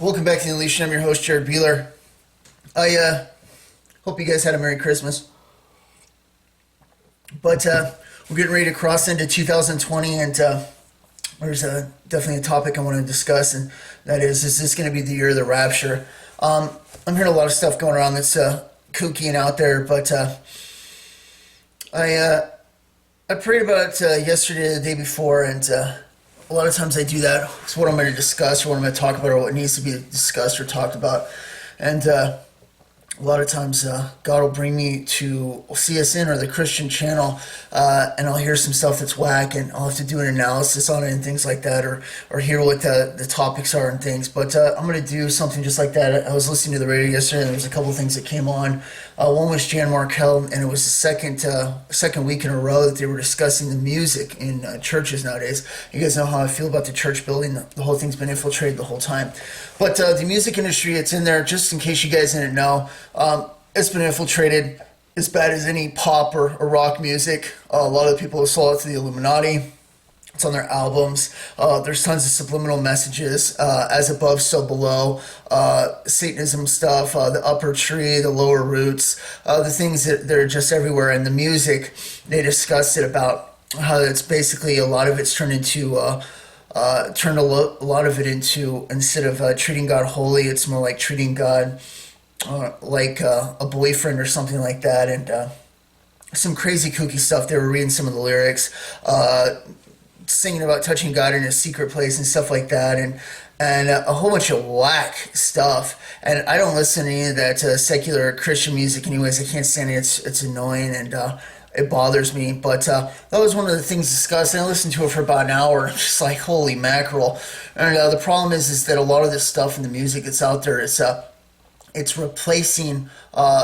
Welcome back to the Unleashed. I'm your host, Jared Beeler. I hope you guys had a Merry Christmas. But we're getting ready to cross into 2020, and there's definitely a topic I want to discuss, and that is this going to be the year of the Rapture? I'm hearing a lot of stuff going around that's kooky and out there, but I prayed about it yesterday, the day before, and a lot of times I do that. It's what I'm going to discuss, or what I'm going to talk about, or what needs to be discussed or talked about. And a lot of times God will bring me to CSN or the Christian channel, and I'll hear some stuff that's whack, and I'll have to do an analysis on it and things like that, or hear what the topics are and things. But I'm going to do something just like that. I was listening to the radio yesterday, and there was a couple of things that came on. One was Jan Markell, and it was the second week in a row that they were discussing the music in churches nowadays. You guys know how I feel about the church building. The whole thing's been infiltrated the whole time. But the music industry, it's in there, just in case you guys didn't know. It's been infiltrated as bad as any pop or rock music. A lot of the people have sold it to the Illuminati. It's on their albums. There's tons of subliminal messages, as above, so below, Satanism stuff, the upper tree, the lower roots, the things that are just everywhere. And the music, they discussed it about how it's basically a lot of it's turned a lot of it into, instead of treating God holy, it's more like treating God like a boyfriend or something like that. And some crazy kooky stuff. They were reading some of the lyrics, singing about touching God in a secret place and stuff like that, and a whole bunch of whack stuff. And I don't listen to any of that secular Christian music anyways. I can't stand it. It's annoying, and it bothers me. But that was one of the things discussed, and I listened to it for about an hour. I'm just like, holy mackerel. And the problem is that a lot of this stuff in the music that's out there is it's replacing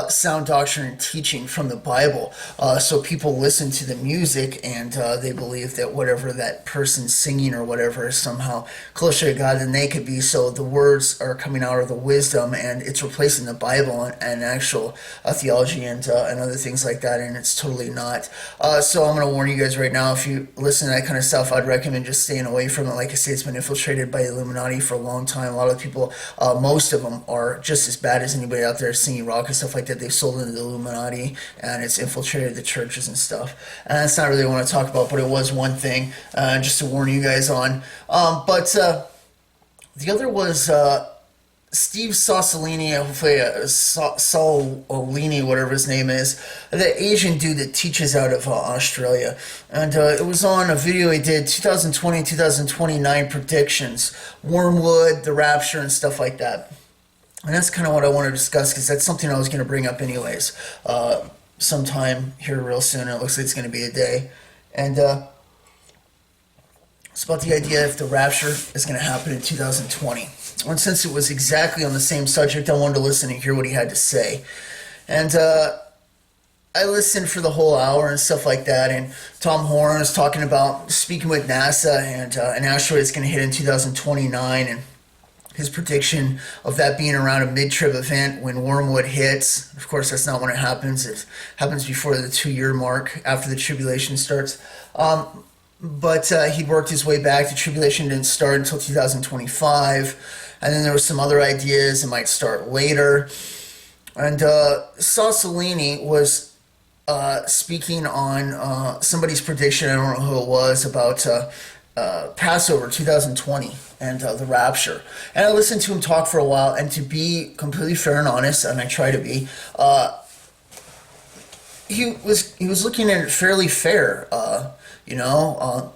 sound doctrine and teaching from the Bible. So people listen to the music, and they believe that whatever that person's singing or whatever is somehow closer to God than they could be. So the words are coming out of the wisdom, and it's replacing the Bible and actual theology and other things like that, and it's totally not. So I'm going to warn you guys right now, if you listen to that kind of stuff, I'd recommend just staying away from it. Like I say, it's been infiltrated by the Illuminati for a long time. A lot of people, most of them, are just as bad as anybody out there singing rock and stuff like that. They've sold into the Illuminati, and it's infiltrated the churches and stuff. And that's not really what I want to talk about, but it was one thing, just to warn you guys on. But the other was Steve Sassolini, hopefully Solini, whatever his name is, the Asian dude that teaches out of Australia. And it was on a video he did, 2020, 2029 predictions, Wormwood, the Rapture, and stuff like that. And that's kind of what I want to discuss, because that's something I was going to bring up anyways, sometime here real soon. It looks like it's going to be a day. And it's about the idea if the rapture is going to happen in 2020. And since it was exactly on the same subject, I wanted to listen and hear what he had to say. And I listened for the whole hour and stuff like that. And Tom Horn was talking about speaking with NASA, and an asteroid is going to hit in 2029, and his prediction of that being around a mid-trib event when Wormwood hits. Of course, that's not when it happens. It happens before the 2-year mark, after the tribulation starts. But he'd worked his way back. The tribulation didn't start until 2025. And then there were some other ideas. It might start later. And Sassolini was speaking on somebody's prediction, I don't know who it was, about Passover 2020 and the Rapture. And I listened to him talk for a while, and to be completely fair and honest, and I try to be, he was looking at it fairly fair,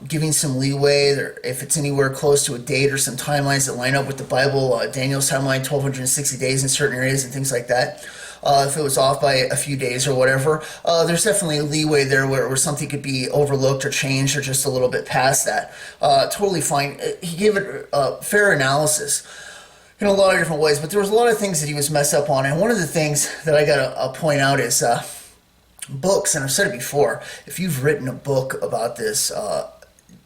giving some leeway there, if it's anywhere close to a date or some timelines that line up with the Bible, Daniel's timeline, 1260 days in certain areas and things like that. If it was off by a few days or whatever, there's definitely a leeway there where something could be overlooked or changed or just a little bit past that. Totally fine. He gave it a fair analysis in a lot of different ways, but there was a lot of things that he was messed up on. And one of the things that I got to point out is books. And I've said it before, if you've written a book about this,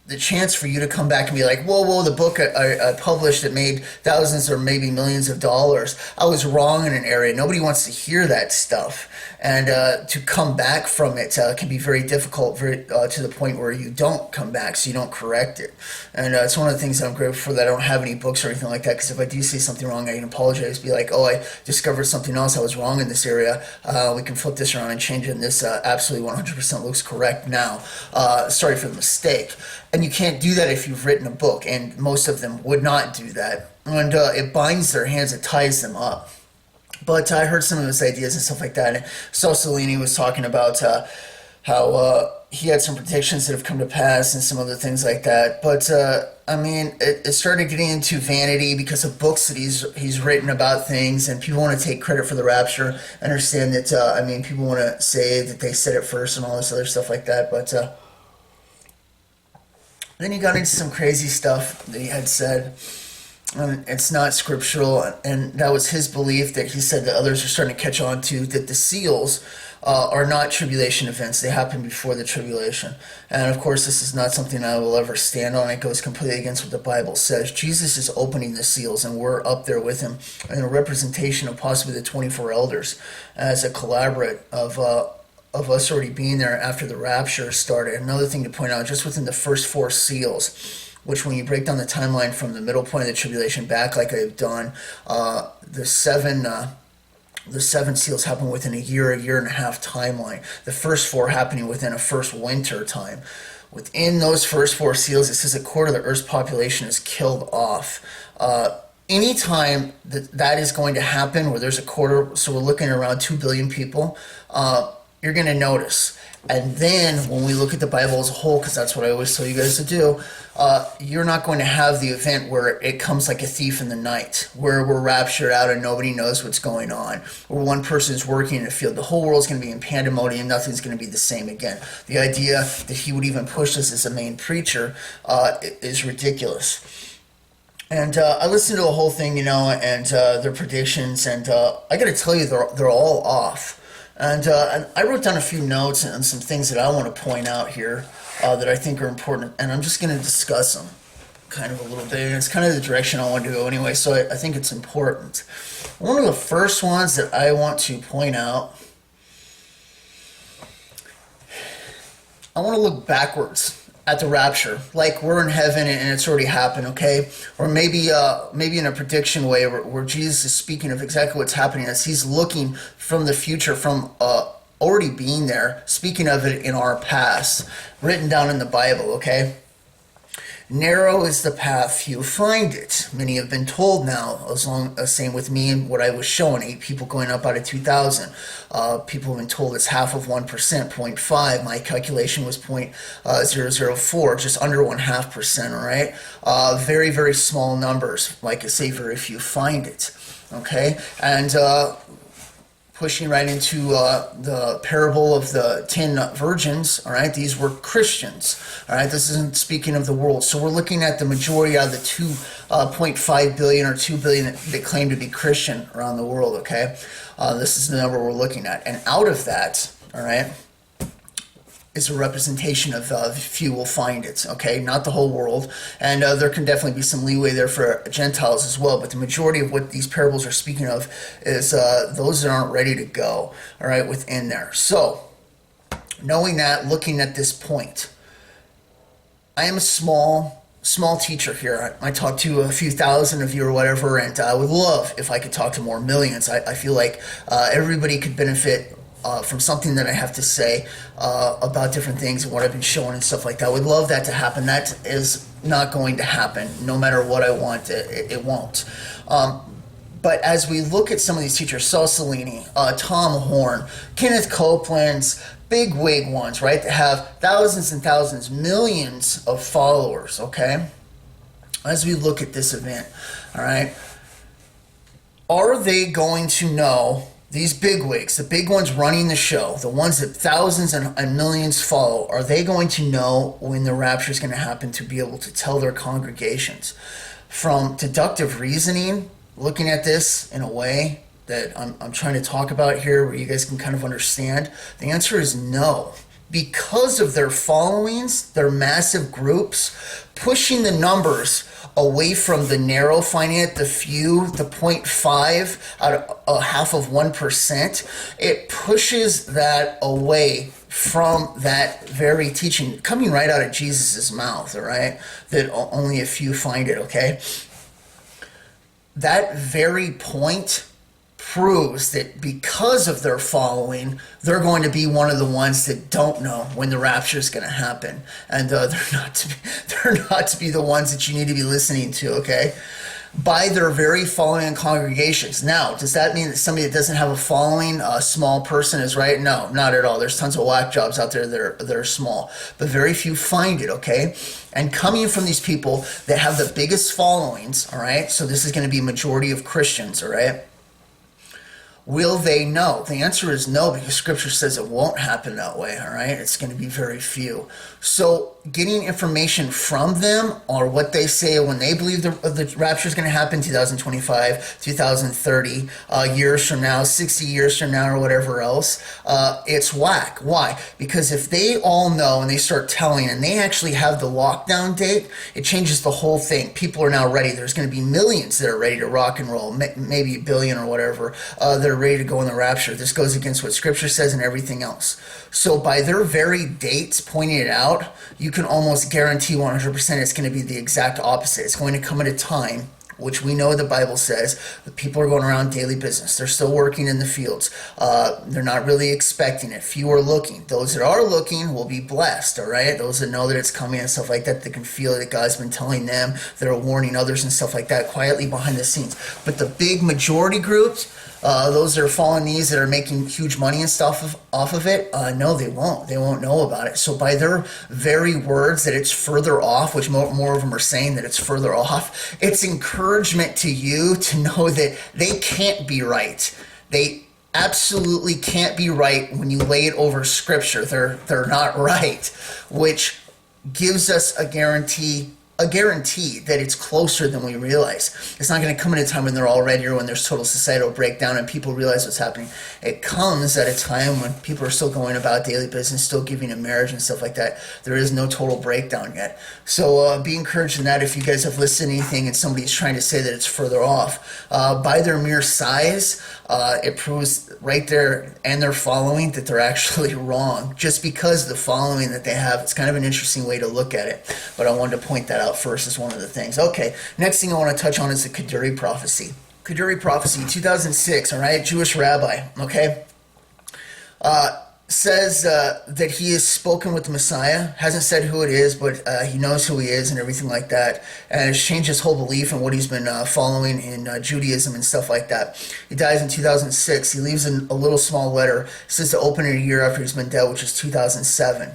the chance for you to come back and be like, whoa, the book I published that made thousands or maybe millions of dollars, I was wrong in an area. Nobody wants to hear that stuff. And to come back from it can be very difficult, to the point where you don't come back, so you don't correct it. And it's one of the things that I'm grateful for, that I don't have any books or anything like that, because if I do say something wrong, I can apologize, be like, oh, I discovered something else, I was wrong in this area, we can flip this around and change it, and this absolutely 100% looks correct now. Sorry for the mistake. And you can't do that if you've written a book, and most of them would not do that. And it binds their hands, it ties them up. But I heard some of his ideas and stuff like that. And Salini was talking about how he had some predictions that have come to pass and some other things like that. But I mean, it started getting into vanity because of books that he's written about things, and people want to take credit for the rapture. I understand that. I mean, people want to say that they said it first and all this other stuff like that. But then he got into some crazy stuff that he had said. It's not scriptural, and that was his belief, that he said that others are starting to catch on to, that the seals are not tribulation events. They happen before the tribulation. And of course, this is not something I will ever stand on. It goes completely against what the Bible says. Jesus is opening the seals, and we're up there with him, in a representation of possibly the 24 elders as a collaborate of us already being there after the rapture started. Another thing to point out, just within the first 4 seals, which when you break down the timeline from the middle point of the tribulation back, like I've done, the seven seals happen within a year and a half timeline. The first 4 happening within a first winter time. Within those first 4 seals, it says a quarter of the Earth's population is killed off. Anytime that is going to happen, where there's a quarter, so we're looking at around 2 billion people, you're going to notice. And then when we look at the Bible as a whole, because that's what I always tell you guys to do, you're not going to have the event where it comes like a thief in the night, where we're raptured out and nobody knows what's going on, where one person is working in a field. The whole world's going to be in pandemonium. Nothing's going to be the same again. The idea that he would even push this as a main preacher is ridiculous. And I listened to the whole thing, and their predictions, and I got to tell you, they're all off. And I wrote down a few notes and some things that I want to point out here that I think are important, and I'm just going to discuss them kind of a little bit, and it's kind of the direction I want to go anyway, so I think it's important. One of the first ones that I want to point out, I want to look backwards at the rapture, like we're in heaven and it's already happened, okay? Or maybe in a prediction way, where Jesus is speaking of exactly what's happening as he's looking from the future, from already being there, speaking of it in our past, written down in the Bible, okay? Narrow is the path, few find it. Many have been told now, same with me and what I was showing, 8 people going up out of 2,000. People have been told it's half of 1%, 0.5. My calculation was 0.004, just under 0.5%, all right? Very, very small numbers, like I say, very few find it, okay? And pushing right into the parable of the 10 virgins, all right? These were Christians, all right? This isn't speaking of the world. So we're looking at the majority out of the 2.5 billion or 2 billion that claim to be Christian around the world, okay? This is the number we're looking at. And out of that, all right, is a representation of few will find it, okay? Not the whole world. And there can definitely be some leeway there for Gentiles as well, but the majority of what these parables are speaking of is those that aren't ready to go, all right, within there. So, knowing that, looking at this point, I am a small teacher here. I talk to a few thousand of you or whatever, and I would love if I could talk to more millions. I feel like everybody could benefit from something that I have to say about different things and what I've been showing and stuff like that. I would love that to happen. That is not going to happen. No matter what I want, it won't. But as we look at some of these teachers, Saul Salini, Tom Horn, Kenneth Copeland's big wig ones, right, that have thousands and thousands, millions of followers, okay? As we look at this event, all right, are they going to know, these bigwigs, the big ones running the show, the ones that thousands and millions follow, are they going to know when the rapture is going to happen to be able to tell their congregations? From deductive reasoning, looking at this in a way that I'm trying to talk about here where you guys can kind of understand, the answer is no. because of their followings, their massive groups, pushing the numbers away from the narrow, finding it the few, the 0.5 out of a half of 1%. It pushes that away from that very teaching coming right out of Jesus's mouth, all right? That only a few find it, okay? That very point proves that because of their following, they're going to be one of the ones that don't know when the rapture is going to happen, and they're not to be the ones that you need to be listening to. Okay, by their very following in congregations. Now, does that mean that somebody that doesn't have a following, a small person, is right? No, not at all. There's tons of whack jobs out there that are small, but very few find it. Okay, and coming from these people that have the biggest followings, all right. So this is going to be majority of Christians, all right. Will they know? The answer is no, because Scripture says it won't happen that way, all right? It's going to be very few. So getting information from them, or what they say when they believe the rapture is going to happen, 2025, 2030, years from now, 60 years from now, or whatever else, it's whack. Why? Because if they all know and they start telling, and they actually have the lockdown date, it changes the whole thing. People are now ready. There's going to be millions that are ready to rock and roll, maybe a billion or whatever, that are ready to go in the rapture. This goes against what Scripture says and everything else. So by their very dates pointing it out, you can almost guarantee 100% it's going to be the exact opposite. It's going to come at a time, which we know the Bible says, that people are going around daily business. They're still working in the fields. They're not really expecting it. Few are looking. Those that are looking will be blessed, all right? Those that know that it's coming and stuff like that, they can feel that God's been telling them, that are warning others and stuff like that quietly behind the scenes. But the big majority groups, those that are following these, that are making huge money and stuff off of it, no, they won't. They won't know about it. So by their very words that it's further off, which more of them are saying that it's further off, it's encouragement to you to know that they can't be right. They absolutely can't be right when you lay it over Scripture. They're not right, which gives us a guarantee that it's closer than we realize. It's not going to come at a time when they're all ready, or when there's total societal breakdown and people realize what's happening. It comes at a time when people are still going about daily business, still giving in marriage and stuff like that. There is no total breakdown yet. So be encouraged in that if you guys have listened to anything and somebody's trying to say that it's further off. By their mere size, it proves right there and their following that they're actually wrong. Just because of the following that they have, it's kind of an interesting way to look at it. But I wanted to point that out first as one of the things. Okay, next thing I want to touch on is the Kaduri prophecy. Kaduri prophecy, 2006, all right, Jewish rabbi, okay, says that he has spoken with the Messiah, hasn't said who it is, but he knows who he is and everything like that, and has changed his whole belief in what he's been following in Judaism and stuff like that. He dies in 2006. He leaves a little small letter. He says to open it a year after he's been dead, which is 2007.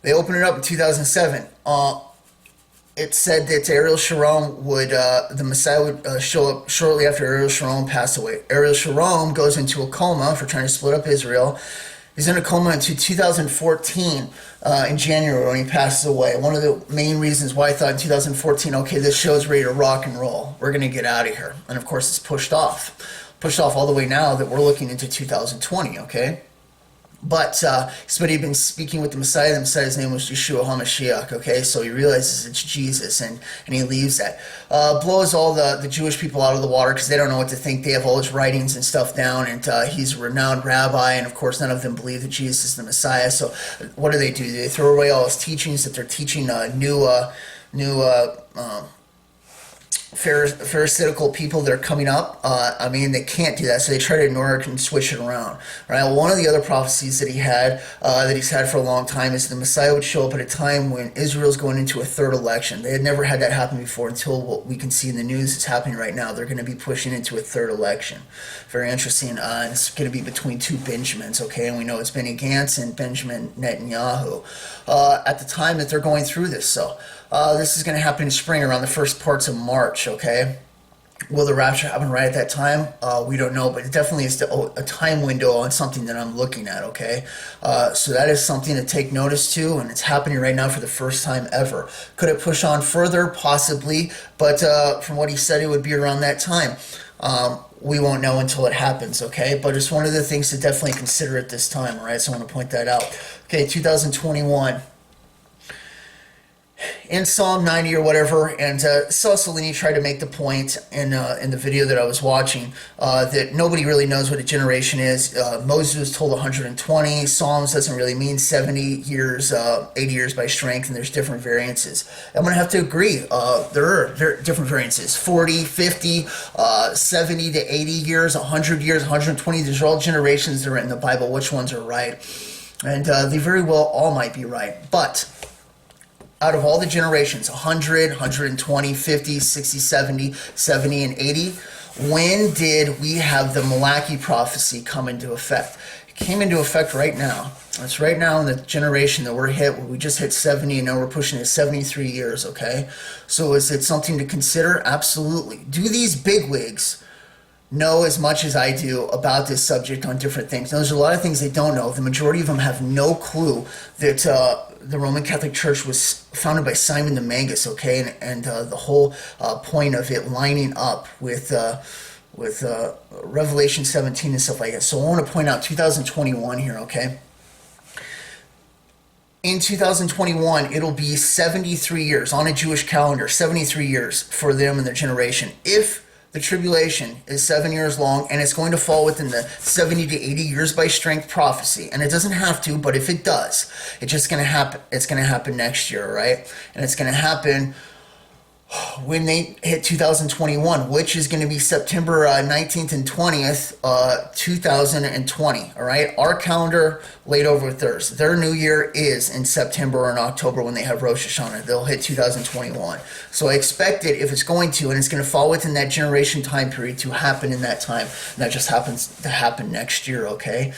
They open it up in 2007. It said that Ariel Sharon the Messiah would show up shortly after Ariel Sharon passed away. Ariel Sharon goes into a coma for trying to split up Israel. He's in a coma until 2014 in January when he passes away. One of the main reasons why I thought in 2014, okay, this show's ready to rock and roll. We're going to get out of here. And of course, it's pushed off all the way now that we're looking into 2020, okay? But somebody had been speaking with the Messiah. The Messiah's name was Yeshua HaMashiach, okay? So he realizes it's Jesus, and he leaves that. Blows all the Jewish people out of the water because they don't know what to think. They have all his writings and stuff down, and he's a renowned rabbi, and of course none of them believe that Jesus is the Messiah. So what do? They throw away all his teachings, that they're teaching new Pharisaical people that are coming up. They can't do that, so they try to ignore it and switch it around. Right? Well, one of the other prophecies that he's had for a long time, is the Messiah would show up at a time when Israel's going into a third election. They had never had that happen before until what we can see in the news is happening right now. They're going to be pushing into a third election. Very interesting. It's going to be between two Benjamins, okay? And we know it's Benny Gantz and Benjamin Netanyahu. At the time that they're going through this, so this is going to happen in spring, around the first parts of March, okay? Will the rapture happen right at that time? We don't know, but it definitely is a time window on something that I'm looking at, okay? So that is something to take notice to, and it's happening right now for the first time ever. Could it push on further? Possibly, but from what he said, it would be around that time. we won't know until it happens, okay? But it's one of the things to definitely consider at this time, all right? So I want to point that out. Okay, 2021. In Psalm 90 or whatever, and Celestini tried to make the point in the video that I was watching that nobody really knows what a generation is. Moses was told 120. Psalms doesn't really mean 70 years, 80 years by strength, and there's different variances. I'm going to have to agree. There are different variances. 40, 50, 70 to 80 years, 100 years, 120. These are all generations that are in the Bible. Which ones are right? And they very well all might be right. But out of all the generations, 100, 120, 50, 60, 70, 70, and 80, when did we have the Malachi prophecy come into effect? It came into effect right now. It's right now in the generation that we're hit, where we just hit 70 and now we're pushing to 73 years, okay? So is it something to consider? Absolutely. Do these bigwigs know as much as I do about this subject on different things? Now, there's a lot of things they don't know. The majority of them have no clue that the Roman Catholic Church was founded by Simon the Magus, okay, and the whole point of it lining up with Revelation 17 and stuff like that. So I want to point out 2021 here, okay? In 2021, it'll be 73 years on a Jewish calendar, 73 years for them and their generation. If the tribulation is 7 years long, and it's going to fall within the 70 to 80 years by strength prophecy. And it doesn't have to, but if it does, it's just going to happen. It's going to happen next year, right? And it's going to happen when they hit 2021, which is going to be September 19th and 20th, 2020, all right? Our calendar laid over with theirs. Their new year is in September or in October when they have Rosh Hashanah. They'll hit 2021. So I expect it, if it's going to, and it's going to fall within that generation time period, to happen in that time. And that just happens to happen next year, okay?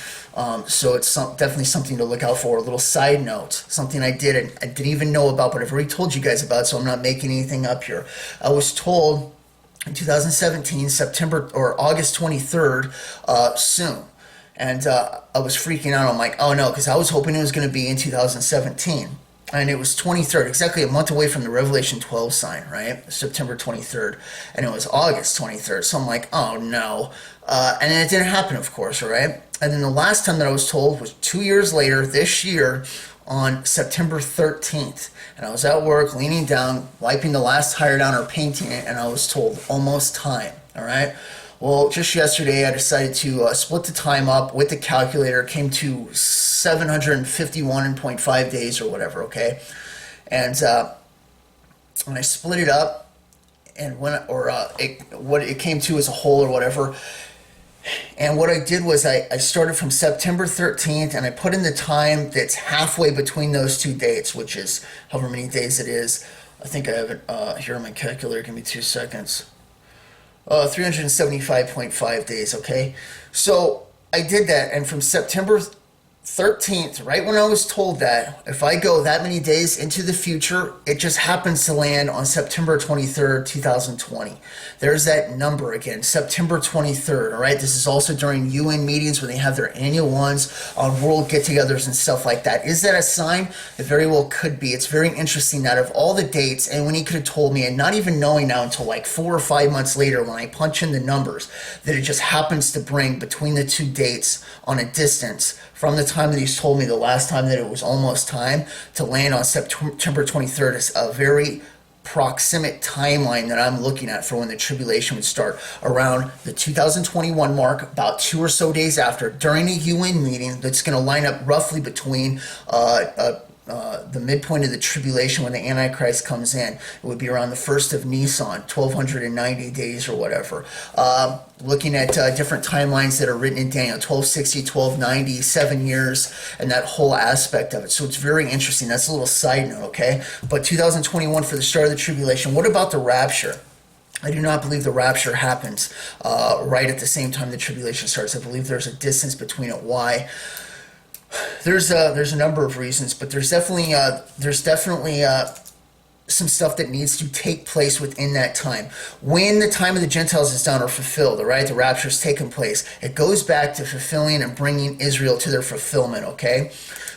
So it's definitely something to look out for. A little side note, something I didn't even know about, but I've already told you guys about, so I'm not making anything up here. I was told in 2017, September or August 23rd, soon. And I was freaking out. I'm like, oh no, because I was hoping it was going to be in 2017. And it was 23rd, exactly a month away from the Revelation 12 sign, right? September 23rd. And it was August 23rd. So I'm like, oh no. And then it didn't happen, of course, all right? And then the last time that I was told was 2 years later, this year, on September 13th. And I was at work, leaning down, wiping the last tire down or painting it, and I was told, almost time, all right? Well, just yesterday, I decided to split the time up with the calculator. It came to 751.5 days or whatever, okay? And when I split it up, and what it came to as a whole or whatever, and what I did was I started from September 13th, and I put in the time that's halfway between those two dates, which is however many days it is. I think I have it here on my calculator. Give me 2 seconds. 375.5 days, okay? So I did that, and from September 13th, right when I was told that, if I go that many days into the future, it just happens to land on September 23rd, 2020. There's that number again, September 23rd, all right? This is also during UN meetings when they have their annual ones on world get-togethers and stuff like that. Is that a sign? It very well could be. It's very interesting that of all the dates, and when he could have told me, and not even knowing now until like 4 or 5 months later when I punch in the numbers, that it just happens to bring between the two dates on a distance from the time that he's told me the last time that it was almost time to land on September 23rd is a very proximate timeline that I'm looking at for when the tribulation would start, around the 2021 mark, about 2 or so days after, during a UN meeting that's going to line up roughly between the midpoint of the tribulation when the Antichrist comes in. It would be around the 1st of Nisan, 1290 days or whatever. Looking at different timelines that are written in Daniel, 1260, 1290, 7 years, and that whole aspect of it. So it's very interesting. That's a little side note, okay? But 2021 for the start of the tribulation. What about the rapture? I do not believe the rapture happens right at the same time the tribulation starts. I believe there's a distance between it. Why? There's a number of reasons, but there's definitely some stuff that needs to take place within that time. When the time of the Gentiles is done or fulfilled, all right, the rapture has taken place, it goes back to fulfilling and bringing Israel to their fulfillment, okay?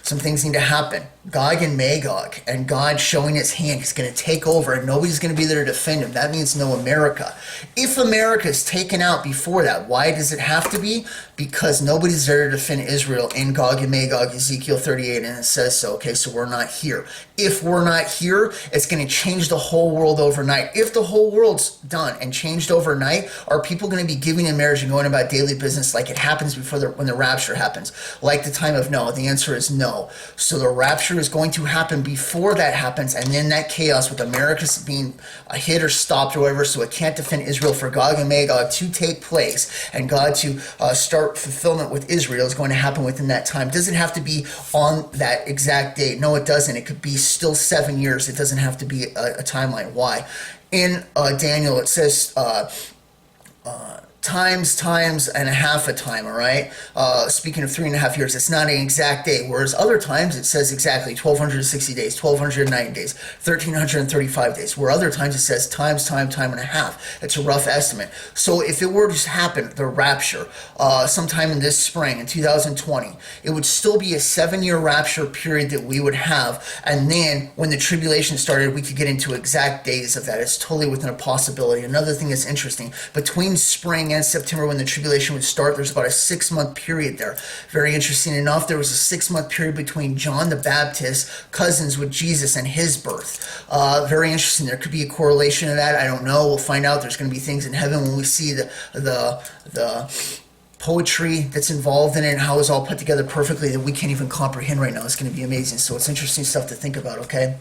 Some things need to happen. Gog and Magog, and God showing his hand is going to take over, and nobody's going to be there to defend him. That means no America. If America is taken out before that, why does it have to be? Because nobody's there to defend Israel in Gog and Magog, Ezekiel 38, and it says so. Okay, so we're not here. If we're not here, it's going to change the whole world overnight. If the whole world's done and changed overnight, are people going to be giving in marriage and going about daily business like it happens before when the rapture happens? Like the time of Noah? The answer is no. So the rapture is going to happen before that happens, and then that chaos with America being hit or stopped or whatever, so it can't defend Israel, for Gog and Magog to take place and God to start fulfillment with Israel is going to happen within that time. Does it have to be on that exact date? No, it doesn't. It could be still 7 years. It doesn't have to be a timeline. Why? In Daniel, it says times and a half a time, all right? Speaking of 3.5 years, it's not an exact day, whereas other times it says exactly 1,260 days, 1,290 days, 1,335 days, where other times it says time and a half. It's a rough estimate. So if it were to happen, the rapture, sometime in this spring, in 2020, it would still be a 7-year rapture period that we would have, and then when the tribulation started, we could get into exact days of that. It's totally within a possibility. Another thing that's interesting, between spring and September, when the tribulation would start, there's about a 6-month period there. Very interesting enough, there was a 6-month period between John the Baptist, cousins with Jesus, and his birth. Very interesting. There could be a correlation to that. I don't know. We'll find out. There's going to be things in heaven when we see the poetry that's involved in it and how it's all put together perfectly that we can't even comprehend right now. It's going to be amazing. So it's interesting stuff to think about, okay?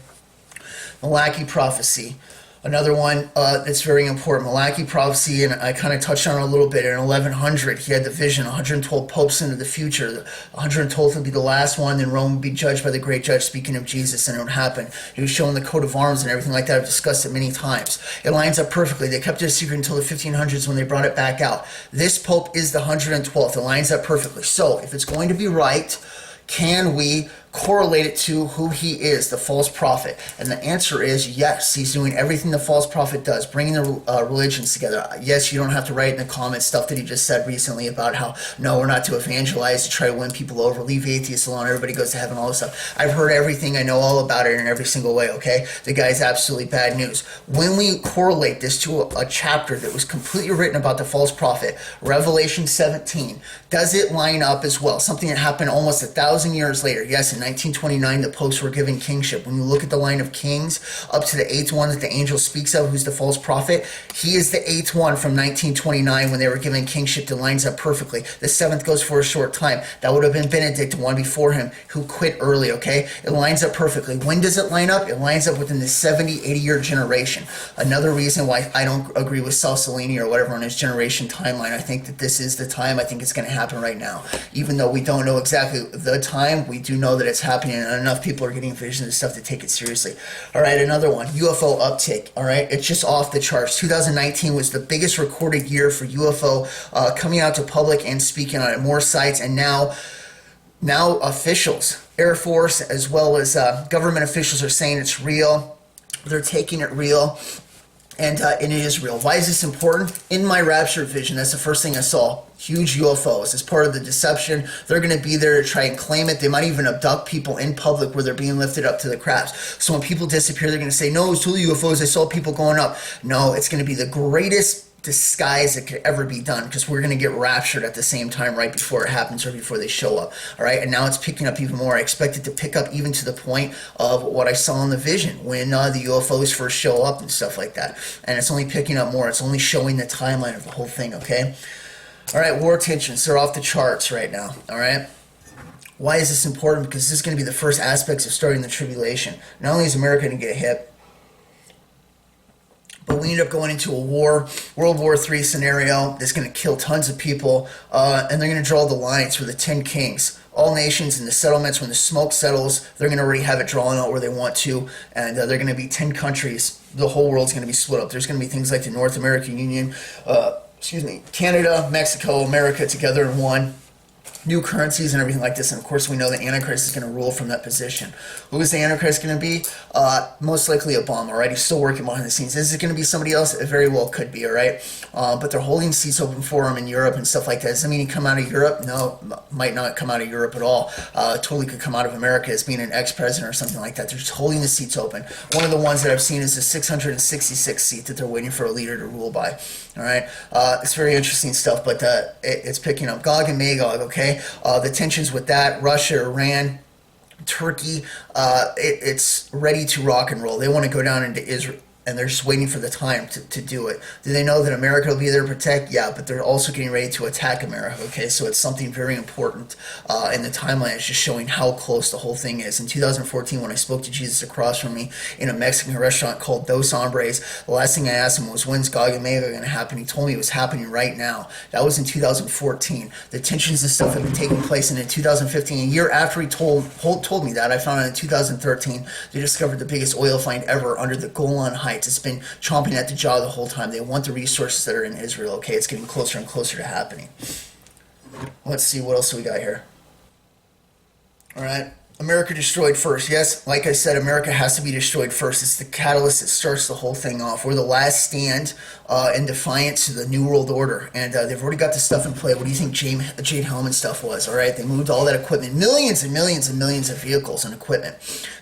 Malachi prophecy. Another one that's very important, Malachi prophecy, and I kind of touched on it a little bit. In 1100, he had the vision, 112 popes into the future. The 112th would be the last one, then Rome would be judged by the great judge, speaking of Jesus, and it would happen. He was showing the coat of arms and everything like that. I've discussed it many times. It lines up perfectly. They kept it a secret until the 1500s when they brought it back out. This pope is the 112th. It lines up perfectly. So, if it's going to be right, can we correlate it to who he is, the false prophet? And the answer is yes. He's doing everything the false prophet does, bringing the religions together. Yes, you don't have to write in the comments stuff that he just said recently about how, no, we're not to evangelize, to try to win people over, leave atheists alone, everybody goes to heaven, all this stuff. I've heard everything. I know all about it in every single way, okay? The guy's absolutely bad news. When we correlate this to a chapter that was completely written about the false prophet, Revelation 17, does it line up as well? Something that happened almost 1,000 years later. Yes, in 1929, the popes were given kingship. When you look at the line of kings, up to the 8th one that the angel speaks of, who's the false prophet, he is the 8th one from 1929 when they were given kingship. That lines up perfectly. The 7th goes for a short time. That would have been Benedict, the one before him, who quit early, okay? It lines up perfectly. When does it line up? It lines up within the 70, 80-year generation. Another reason why I don't agree with Salsalini or whatever on his generation timeline. I think that this is the time. I think it's going to happen right now. Even though we don't know exactly the time, we do know that it's happening, and enough people are getting visions and stuff to take it seriously. All right, another one, UFO uptick. All right, it's just off the charts. 2019 was the biggest recorded year for UFO coming out to public and speaking on it. More sites, and now officials, Air Force, as well as government officials are saying it's real. They're taking it real. And it is real. Why is this important? In my rapture vision, that's the first thing I saw. Huge UFOs as part of the deception. They're going to be there to try and claim it. They might even abduct people in public where they're being lifted up to the crafts. So when people disappear, they're going to say, no, it's totally UFOs. I saw people going up. No, it's going to be the greatest disguise that could ever be done, because we're going to get raptured at the same time right before it happens or before they show up. All right, and now it's picking up even more. I expect it to pick up even to the point of what I saw in the vision when the UFOs first show up and stuff like that. And it's only picking up more. It's only showing the timeline of the whole thing, okay? All right, war tensions, they're off the charts right now, all right? Why is this important? Because this is going to be the first aspects of starting the tribulation. Not only is America going to get hit, but we end up going into a war, World War III scenario that's going to kill tons of people, and they're going to draw the lines for the 10 kings. All nations in the settlements, when the smoke settles, they're going to already have it drawn out where they want to, and they're going to be 10 countries. The whole world's going to be split up. There's going to be things like the North American Union, Canada, Mexico, America together in one. new currencies and everything like this. And of course, we know the Antichrist is going to rule from that position. Who is the Antichrist going to be? Most likely Obama, all right? He's still working behind the scenes. Is it going to be somebody else? It very well could be, all right? But they're holding seats open for him in Europe and stuff like that. Does that mean he come out of Europe? No, might not come out of Europe at all. Totally could come out of America as being an ex-president or something like that. They're just holding the seats open. One of the ones that I've seen is the 666 seat that they're waiting for a leader to rule by, all right? It's very interesting stuff, but it's picking up. Gog and Magog, okay? The tensions with that, Russia, Iran, Turkey, it's ready to rock and roll. They want to go down into Israel, and they're just waiting for the time to do it. Do they know that America will be there to protect? Yeah, but they're also getting ready to attack America, okay? So it's something very important in the timeline. It's just showing how close the whole thing is. In 2014, when I spoke to Jesus across from me in a Mexican restaurant called Dos Hombres, the last thing I asked him was, when's Gog and Magog going to happen? He told me it was happening right now. That was in 2014. The tensions and stuff have been taking place, and in 2015, a year after he told me that, I found out in 2013, they discovered the biggest oil find ever under the Golan Heights. It's been chomping at the jaw the whole time. They want the resources that are in Israel. Okay, it's getting closer and closer to happening. Let's see, what else we got here? All right. America destroyed first. Yes, like I said, America has to be destroyed first. It's the catalyst that starts the whole thing off. We're the last stand in defiance to the New World Order. And they've already got the stuff in play. What do you think Jade Helman stuff was? All right, they moved all that equipment, millions and millions and millions of vehicles and equipment.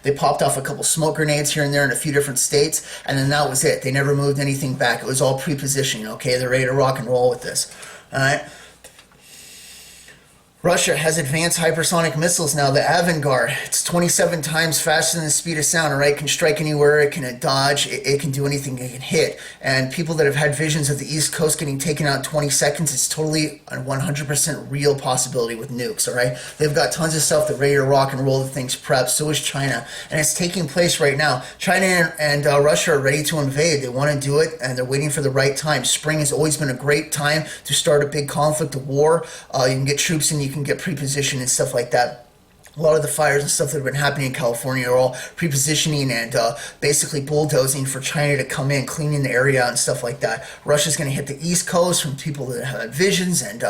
They popped off a couple smoke grenades here and there in a few different states, and then that was it. They never moved anything back. It was all pre-positioning, okay? They're ready to rock and roll with this, all right? Russia has advanced hypersonic missiles now, the Avangard. It's 27 times faster than the speed of sound, all right? It can strike anywhere, it can dodge, it can do anything, it can hit. And people that have had visions of the East Coast getting taken out in 20 seconds, it's totally a 100% real possibility with nukes, all right? They've got tons of stuff, they're ready to rock and roll, the things prepped. So is China. And it's taking place right now. China and Russia are ready to invade. They want to do it, and they're waiting for the right time. Spring has always been a great time to start a big conflict, a war. You can get troops in, you can get pre-positioned and stuff like that. A lot of the fires and stuff that have been happening in California are all pre-positioning and basically bulldozing for China to come in, cleaning the area out and stuff like that. Russia's going to hit the East Coast from people that have had visions and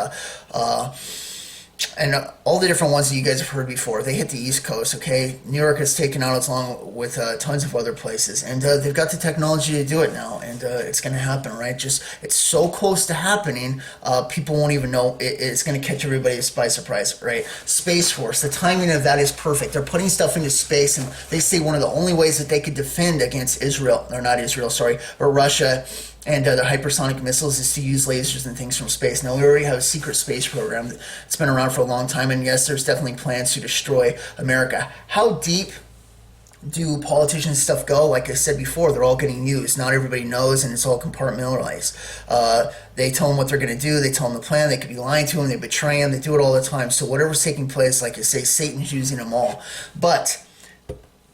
all the different ones that you guys have heard before. They hit the East Coast, okay? New York has taken out along with tons of other places. And they've got the technology to do it now. And it's going to happen, right? Just, it's so close to happening, people won't even know. It's going to catch everybody by surprise, right? Space Force, the timing of that is perfect. They're putting stuff into space, and they say one of the only ways that they could defend against Israel, or not Israel, sorry, but Russia, and the hypersonic missiles is to use lasers and things from space. Now, we already have a secret space program that's been around for a long time, and yes, there's definitely plans to destroy America. How deep do politicians and stuff go? Like I said before, they're all getting used. Not everybody knows, and it's all compartmentalized. They tell them what they're going to do. They tell them the plan. They could be lying to them. They betray them. They do it all the time. So whatever's taking place, like I say, Satan's using them all. But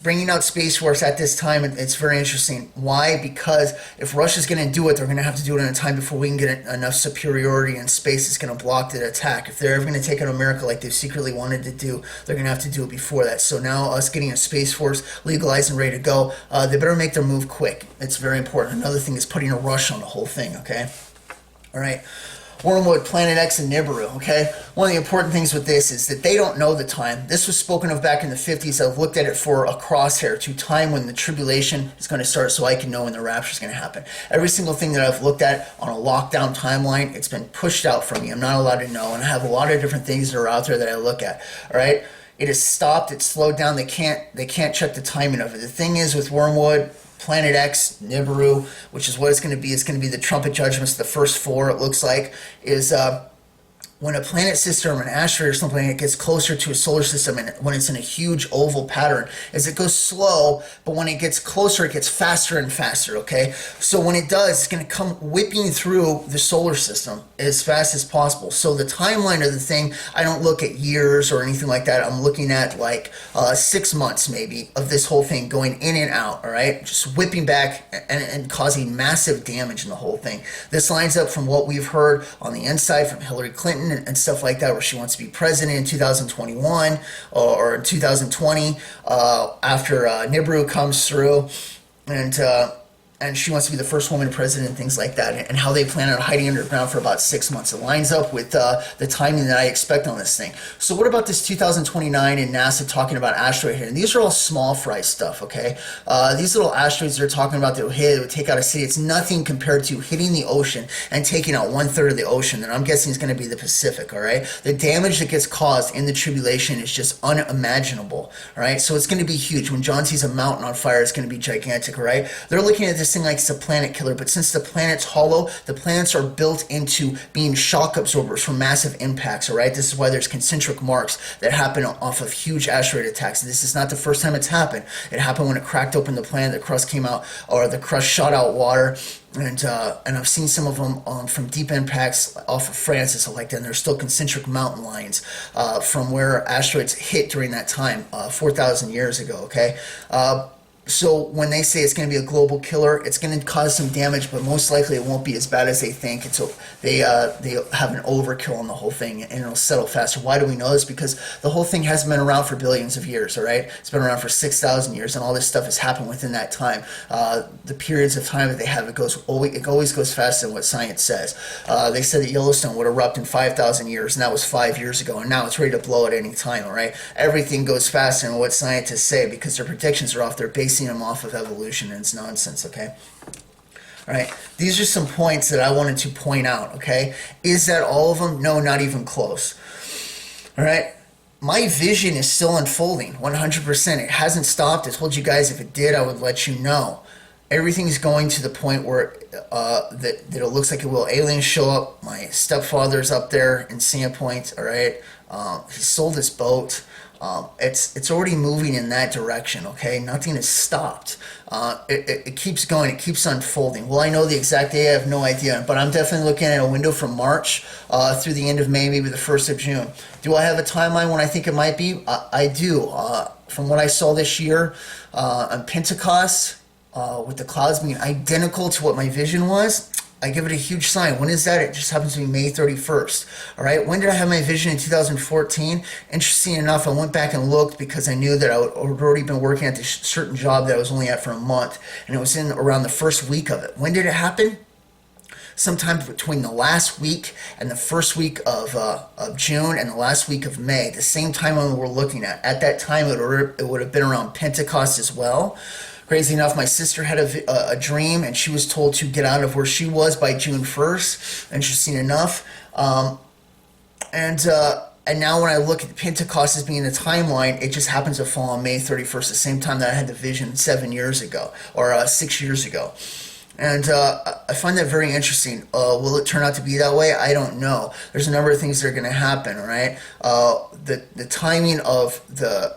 bringing out Space Force at this time, it's very interesting. Why? Because if Russia's going to do it, they're going to have to do it in a time before we can get enough superiority, and space is going to block the attack. If they're ever going to take out America like they've secretly wanted to do, they're going to have to do it before that. So now us getting a Space Force legalized and ready to go, they better make their move quick. It's very important. Another thing is putting a rush on the whole thing, okay? All right. Wormwood, Planet X, and Nibiru, okay? One of the important things with this is that they don't know the time. This was spoken of back in the 50s. I've looked at it for a crosshair to time when the tribulation is going to start so I can know when the rapture is going to happen. Every single thing that I've looked at on a lockdown timeline, it's been pushed out from me. I'm not allowed to know, and I have a lot of different things that are out there that I look at, all right? It has stopped. It's slowed down. They can't check the timing of it. The thing is with Wormwood, Planet X, Nibiru, which is what it's going to be. It's going to be the trumpet judgments, the first four, it looks like, is when a planet system or an asteroid or something like that gets closer to a solar system, and when it's in a huge oval pattern, is it goes slow, but when it gets closer, it gets faster and faster, okay? So when it does, it's going to come whipping through the solar system as fast as possible. So the timeline of the thing, I don't look at years or anything like that. I'm looking at like 6 months maybe of this whole thing going in and out, all right? Just whipping back and causing massive damage in the whole thing. This lines up from what we've heard on the inside from Hillary Clinton and stuff like that, where she wants to be president in 2021 or 2020 after Nibiru comes through. And and she wants to be the first woman president and things like that, and how they plan on hiding underground for about 6 months. It lines up with the timing that I expect on this thing. So what about this 2029 and NASA talking about asteroid here? And these are all small fry stuff, okay? These little asteroids they're talking about that will hit, it would take out a city. It's nothing compared to hitting the ocean and taking out 1/3 of the ocean, and I'm guessing it's going to be the Pacific, all right? The damage that gets caused in the tribulation is just unimaginable, all right? So it's going to be huge. When John sees a mountain on fire, it's going to be gigantic, all right? They're looking at this thing like it's a planet killer, but since the planet's hollow, the planets are built into being shock absorbers for massive impacts, all right? This is why there's concentric marks that happen off of huge asteroid attacks. This is not the first time it's happened. It happened when it cracked open the planet, the crust came out, or the crust shot out water. And I've seen some of them from deep impacts off of France and stuff like that. And there's still concentric mountain lines from where asteroids hit during that time, 4,000 years ago, okay? So when they say it's going to be a global killer, it's going to cause some damage, but most likely it won't be as bad as they think. And so they have an overkill on the whole thing, and it'll settle faster. Why do we know this? Because the whole thing hasn't been around for billions of years, all right? It's been around for 6,000 years, and all this stuff has happened within that time. The periods of time that they have, it always goes faster than what science says. They said that Yellowstone would erupt in 5,000 years, and that was 5 years ago, and now it's ready to blow at any time, all right? Everything goes faster than what scientists say because their predictions are off. They're basing them off of evolution, and it's nonsense, okay? All right, these are some points that I wanted to point out, okay? Is that all of them? No, not even close. All right, my vision is still unfolding 100%. It hasn't stopped. I told you guys if it did, I would let you know. Everything's going to the point where that it looks like it will. Aliens show up. My stepfather's up there in Sandpoint, all right? He sold his boat. It's already moving in that direction, okay? Nothing has stopped. It keeps going. It keeps unfolding. Will I know the exact day? I have no idea. But I'm definitely looking at a window from March through the end of May, maybe the 1st of June. Do I have a timeline when I think it might be? I do. From what I saw this year on Pentecost, with the clouds being identical to what my vision was, I give it a huge sign. When is that? It just happens to be May 31st. All right. When did I have my vision in 2014? Interesting enough, I went back and looked because I knew that I had already been working at this certain job that I was only at for a month, and it was in around the first week of it. When did it happen? Sometime between the last week and the first week of June and the last week of May, the same time we're looking at. At that time, it would have been around Pentecost as well. Crazy enough, my sister had a dream, and she was told to get out of where she was by June 1st. Interesting enough. And now when I look at Pentecost as being the timeline, it just happens to fall on May 31st, the same time that I had the vision 7 years ago, or 6 years ago. And I find that very interesting. Will it turn out to be that way? I don't know. There's a number of things that are going to happen, all right? The timing of the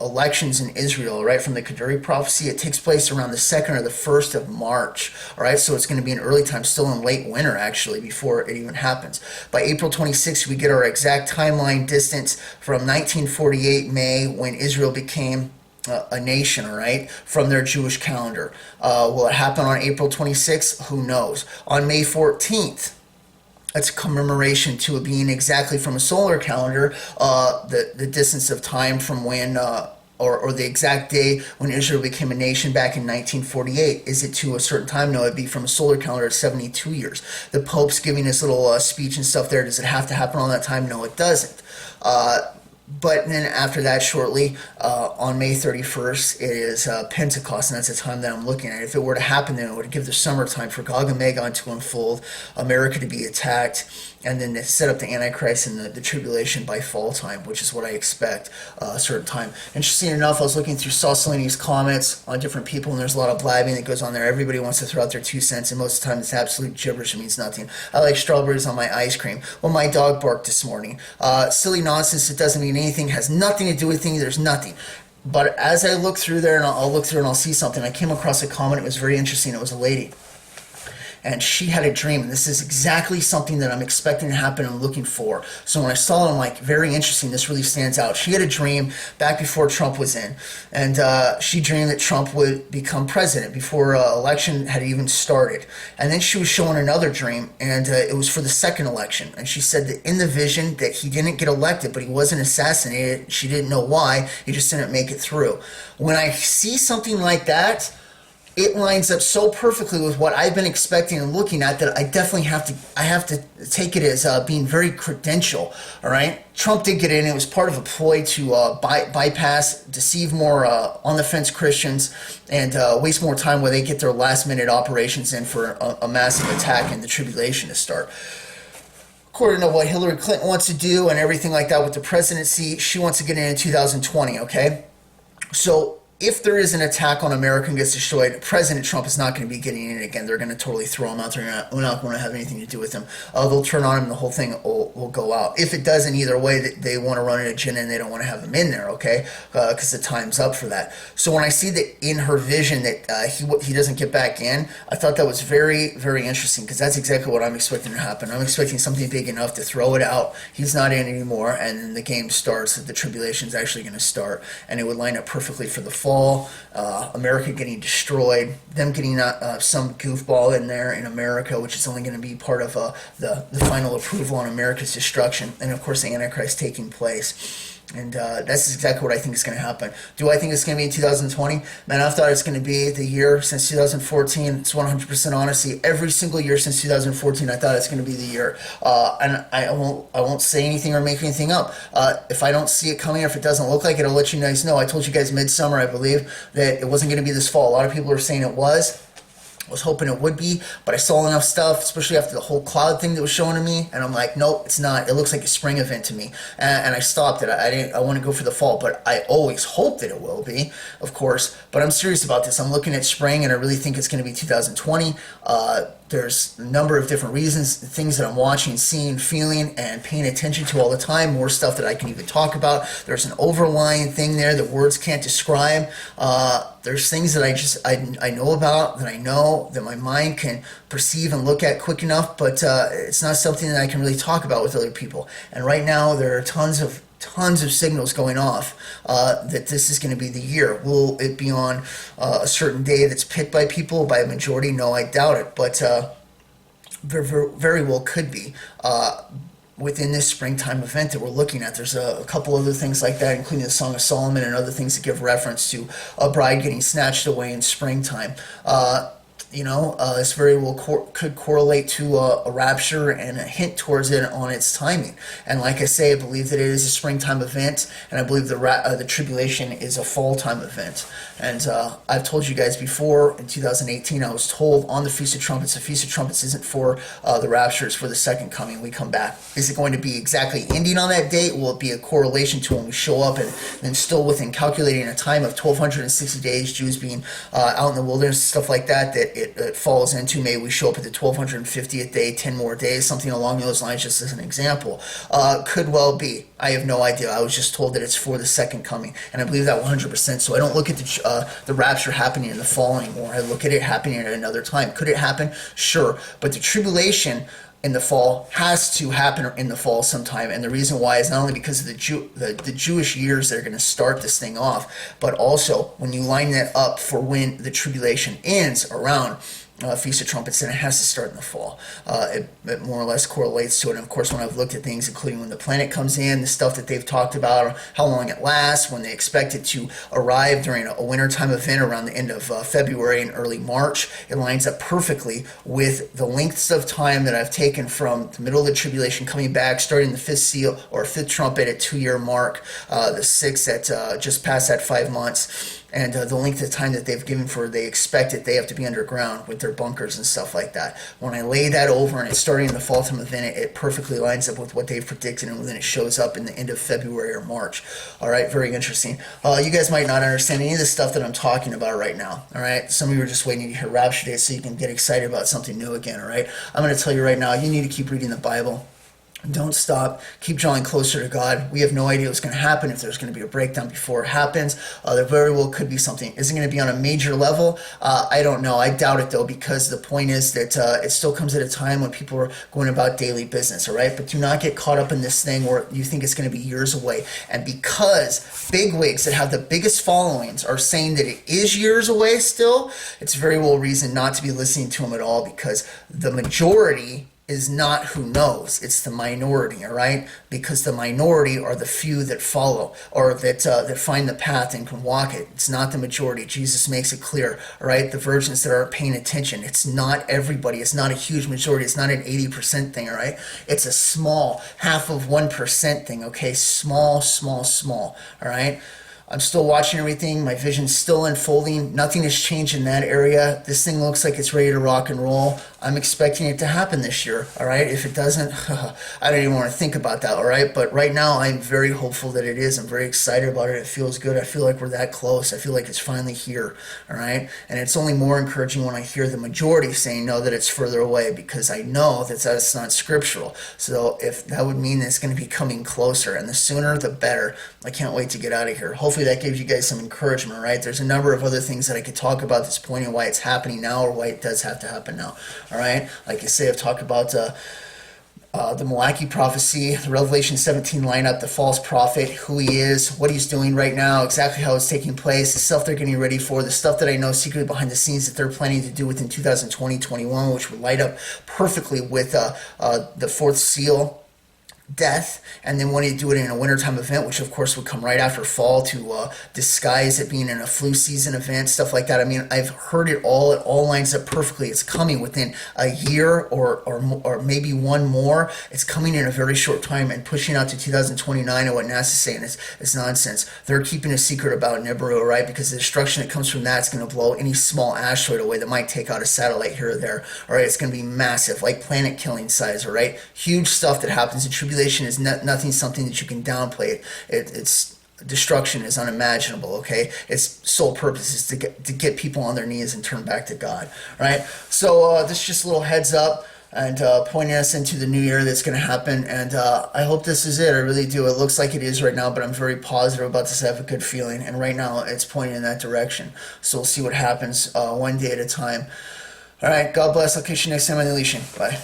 elections in Israel, right, from the Kaduri prophecy, it takes place around the 2nd or the 1st of March, all right, so it's going to be an early time, still in late winter, actually, before it even happens. By April 26th, we get our exact timeline distance from 1948 May, when Israel became a nation, all right, from their Jewish calendar. Will it happen on April 26th? Who knows? On May 14th, that's a commemoration to it being exactly from a solar calendar, the distance of time from when, or the exact day when Israel became a nation back in 1948. Is it to a certain time? No, it'd be from a solar calendar of 72 years. The Pope's giving his little speech and stuff there. Does it have to happen on that time? No, it doesn't. But then after that, shortly, on May 31st, it is Pentecost, and that's the time that I'm looking at. If it were to happen, then it would give the summertime for Gog and Magog to unfold, America to be attacked, and then to set up the Antichrist and the tribulation by fall time, which is what I expect a certain time. Interesting enough, I was looking through Saul Salini's comments on different people, and there's a lot of blabbing that goes on there. Everybody wants to throw out their 2 cents, and most of the time it's absolute gibberish. It means nothing. I like strawberries on my ice cream. Well, my dog barked this morning. Silly nonsense. It doesn't mean anything. Has nothing to do with anything. There's nothing. But as I look through there, and I'll look through and I'll see something, I came across a comment. It was very interesting. It was a lady, and she had a dream, and this is exactly something that I'm expecting to happen and looking for. So when I saw it, I'm like, very interesting, this really stands out. She had a dream back before Trump was in, and she dreamed that Trump would become president before election had even started. And then she was showing another dream, and it was for the second election, and she said that in the vision that he didn't get elected, but he wasn't assassinated. She didn't know why. He just didn't make it through. When I see something like that, it lines up so perfectly with what I've been expecting and looking at that I definitely have to take it as being very credential. All right, Trump did get in. It was part of a ploy to bypass, deceive more on the fence Christians, and waste more time where they get their last minute operations in for a massive attack and the tribulation to start. According to what Hillary Clinton wants to do and everything like that with the presidency, she wants to get in 2020. Okay, so if there is an attack on America and gets destroyed, President Trump is not going to be getting in again. They're going to totally throw him out. We're not going to have anything to do with him. They'll turn on him and the whole thing will go out. If it doesn't either way, they want to run an agenda and they don't want to have him in there, okay? Because the time's up for that. So when I see that in her vision that he doesn't get back in, I thought that was very, very interesting because that's exactly what I'm expecting to happen. I'm expecting something big enough to throw it out. He's not in anymore, and then the game starts. The tribulation is actually going to start, and it would line up perfectly for the fall. America getting destroyed, them getting some goofball in there in America, which is only going to be part of the final approval on America's destruction, and of course the Antichrist taking place. And that's exactly what I think is going to happen. Do I think it's going to be in 2020? Man, I thought it's going to be the year since 2014. It's 100% honesty. Every single year since 2014, I thought it's going to be the year. And I won't say anything or make anything up. If I don't see it coming, or if it doesn't look like it, I'll let you guys know. I told you guys midsummer, I believe, that it wasn't going to be this fall. A lot of people are saying it was. I was hoping it would be, but I saw enough stuff, especially after the whole cloud thing that was shown to me, and I'm like, nope, it's not. It looks like a spring event to me, and I stopped it. I want to go for the fall, but I always hope that it will be, of course. But I'm serious about this. I'm looking at spring, and I really think it's going to be 2020. There's a number of different reasons, things that I'm watching, seeing, feeling, and paying attention to all the time. More stuff that I can even talk about. There's an overlying thing there that words can't describe. There's things that I know about, that I know, that my mind can perceive and look at quick enough, but it's not something that I can really talk about with other people. And right now there are tons of signals going off that this is going to be the year. Will it be on a certain day that's picked by people, by a majority? No, I doubt it, but very well could be. Within this springtime event that we're looking at, there's a couple other things like that, including the Song of Solomon and other things that give reference to a bride getting snatched away in springtime. This very well could correlate to a rapture and a hint towards it on its timing. And like I say, I believe that it is a springtime event, and I believe the tribulation is a fall time event. And I've told you guys before, in 2018, I was told on the Feast of Trumpets, the Feast of Trumpets isn't for the rapture, it's for the second coming. We come back. Is it going to be exactly ending on that date? Will it be a correlation to when we show up, and then still within calculating a time of 1,260 days, Jews being out in the wilderness, stuff like that, it falls into? Maybe we show up at the 1,250th day, 10 more days, something along those lines, just as an example. Could well be. I have no idea. I was just told that it's for the second coming, and I believe that 100%. So I don't look at the rapture happening in the fall anymore. I look at it happening at another time. Could it happen? Sure. But the tribulation in the fall has to happen in the fall sometime, and the reason why is not only because of the Jewish years that are going to start this thing off, but also when you line that up for when the tribulation ends around Feast of Trumpets, then it has to start in the fall. It more or less correlates to it. And of course, when I've looked at things, including when the planet comes in, the stuff that they've talked about, how long it lasts, when they expect it to arrive during a wintertime event around the end of February and early March, it lines up perfectly with the lengths of time that I've taken from the middle of the tribulation coming back, starting the fifth seal or fifth trumpet at 2-year mark, the sixth at just past that 5 months. And the length of time that they've given for they expect it, they have to be underground with their bunkers and stuff like that. When I lay that over and it's starting in the fall time event, it perfectly lines up with what they've predicted, and then it shows up in the end of February or March. All right, very interesting. You guys might not understand any of the stuff that I'm talking about right now. All right, some of you are just waiting to hear Rapture Day so you can get excited about something new again. All right, I'm going to tell you right now, you need to keep reading the Bible. Don't stop. Keep drawing closer to God. We have no idea what's going to happen, if there's going to be a breakdown before it happens. There very well could be something. Is it going to be on a major level? I don't know. I doubt it, though, because the point is that it still comes at a time when people are going about daily business, all right? But do not get caught up in this thing where you think it's going to be years away. And because bigwigs that have the biggest followings are saying that it is years away still, it's very well reason not to be listening to them at all, because the majority is not who knows. It's the minority, all right? Because the minority are the few that follow, or that find the path and can walk it. It's not the majority. Jesus makes it clear, all right? The virgins that aren't paying attention. It's not everybody. It's not a huge majority. It's not an 80% thing, all right? It's a small, half of 1% thing, okay? Small, all right? I'm still watching everything. My vision's still unfolding. Nothing has changed in that area. This thing looks like it's ready to rock and roll. I'm expecting it to happen this year, all right? If it doesn't, I don't even want to think about that, all right? But right now, I'm very hopeful that it is. I'm very excited about it. It feels good. I feel like we're that close. I feel like it's finally here, all right? And it's only more encouraging when I hear the majority saying, no, that it's further away, because I know that that's not scriptural. So if that would mean that it's going to be coming closer, and the sooner, the better. I can't wait to get out of here. Hopefully that gives you guys some encouragement, right? There's a number of other things that I could talk about this point and why it's happening now, or why it does have to happen now. All right, like I say, I've talked about the Malachi prophecy, the Revelation 17 lineup, the false prophet, who he is, what he's doing right now, exactly how it's taking place, the stuff they're getting ready for, the stuff that I know secretly behind the scenes that they're planning to do within 2020-21, which would light up perfectly with the fourth seal death, and then wanting to do it in a wintertime event, which of course would come right after fall to disguise it being in a flu season event, stuff like that. I mean, I've heard it all lines up perfectly. It's coming within a year or maybe one more. It's coming in a very short time and pushing out to 2029, and what NASA's saying is nonsense. They're keeping a secret about Nibiru, right? Because the destruction that comes from that is going to blow any small asteroid away that might take out a satellite here or there. All right, it's going to be massive, like planet killing size, all right? Huge stuff that happens in tribulation is nothing something that you can downplay. It's destruction is unimaginable, okay? Its sole purpose is to get people on their knees and turn back to God, right? So this is just a little heads up and pointing us into the new year that's going to happen, and I hope this is it. I really do. It looks like it is right now, but I'm very positive about this. I have a good feeling, and right now it's pointing in that direction. So we'll see what happens one day at a time. All right, God bless. I'll catch you next time on the Unleashing. Bye.